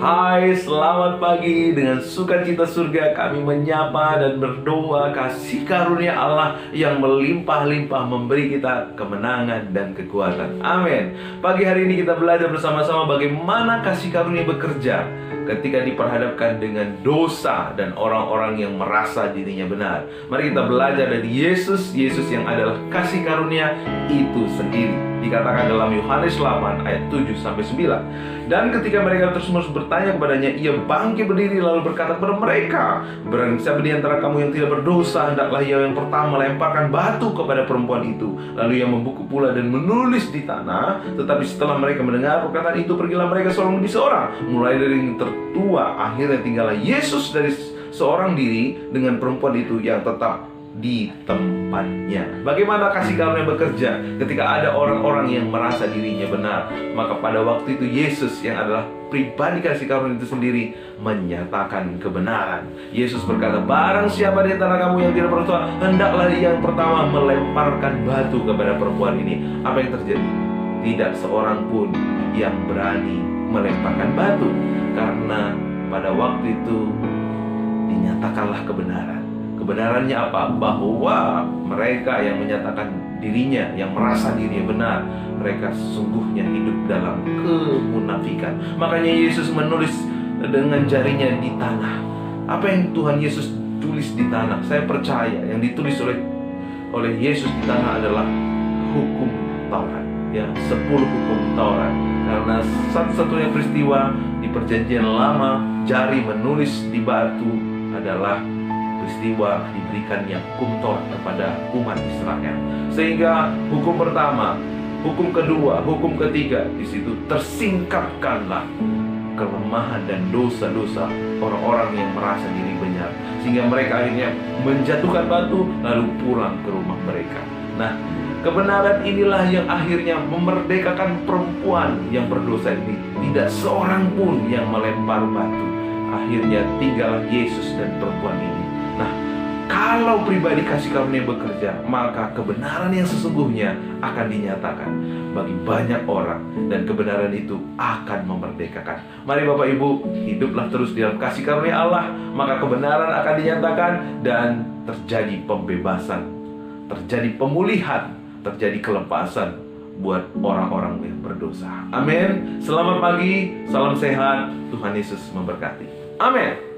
Hai, selamat pagi. Dengan sukacita surga kami menyapa dan berdoa kasih karunia Allah yang melimpah-limpah memberi kita kemenangan dan kekuatan. Amin. Pagi hari ini kita belajar bersama-sama bagaimana kasih karunia bekerja ketika diperhadapkan dengan dosa dan orang-orang yang merasa dirinya benar. Mari kita belajar dari Yesus yang adalah kasih karunia itu sendiri. Dikatakan dalam Yohanes 8 ayat 7-9. Dan ketika mereka terus-menerus bertanya kepadanya, ia bangkit berdiri lalu berkata kepada mereka, barang siapa di antara kamu yang tidak berdosa, hendaklah ia yang pertama melemparkan batu kepada perempuan itu. Lalu ia membuku pula dan menulis di tanah. Tetapi setelah mereka mendengar perkataan itu, pergilah mereka seorang demi seorang, mulai dari yang tertua. Akhirnya tinggallah Yesus dari seorang diri dengan perempuan itu yang tetap di tempatnya. Bagaimana kasih karunia bekerja ketika ada orang-orang yang merasa dirinya benar? Maka pada waktu itu Yesus yang adalah pribadi kasih karunia itu sendiri menyatakan kebenaran. Yesus berkata, barang siapa di antara kamu yang tidak berdosa, hendaklah yang pertama melemparkan batu kepada perempuan ini. Apa yang terjadi? Tidak seorang pun yang berani melemparkan batu, karena pada waktu itu dinyatakanlah kebenaran. Kebenarannya apa? Bahwa mereka yang menyatakan dirinya, yang merasa dirinya benar, mereka sesungguhnya hidup dalam kemunafikan. Makanya Yesus menulis dengan jarinya di tanah. Apa yang Tuhan Yesus tulis di tanah? Saya percaya yang ditulis oleh Yesus di tanah adalah hukum Taurat, ya, 10 hukum Taurat. Karena satu-satunya peristiwa di perjanjian lama jari menulis di batu adalah peristiwa diberikannya hukum Taurat kepada umat Israel. Sehingga hukum pertama, hukum kedua, hukum ketiga, di situ tersingkapkanlah kelemahan dan dosa-dosa orang-orang yang merasa diri benar, sehingga mereka akhirnya menjatuhkan batu lalu pulang ke rumah mereka. Nah, kebenaran inilah yang akhirnya memerdekakan perempuan yang berdosa ini. Tidak seorang pun yang melempar batu. Akhirnya tinggallah Yesus dan perempuan ini. Nah, kalau pribadi kasih karunia bekerja, maka kebenaran yang sesungguhnya akan dinyatakan bagi banyak orang, dan kebenaran itu akan memerdekakan. Mari Bapak Ibu, hiduplah terus di dalam kasih karunia Allah, maka kebenaran akan dinyatakan dan terjadi pembebasan, terjadi pemulihan, terjadi kelepasan buat orang-orang yang berdosa. Amin. Selamat pagi, salam sehat, Tuhan Yesus memberkati. Amin.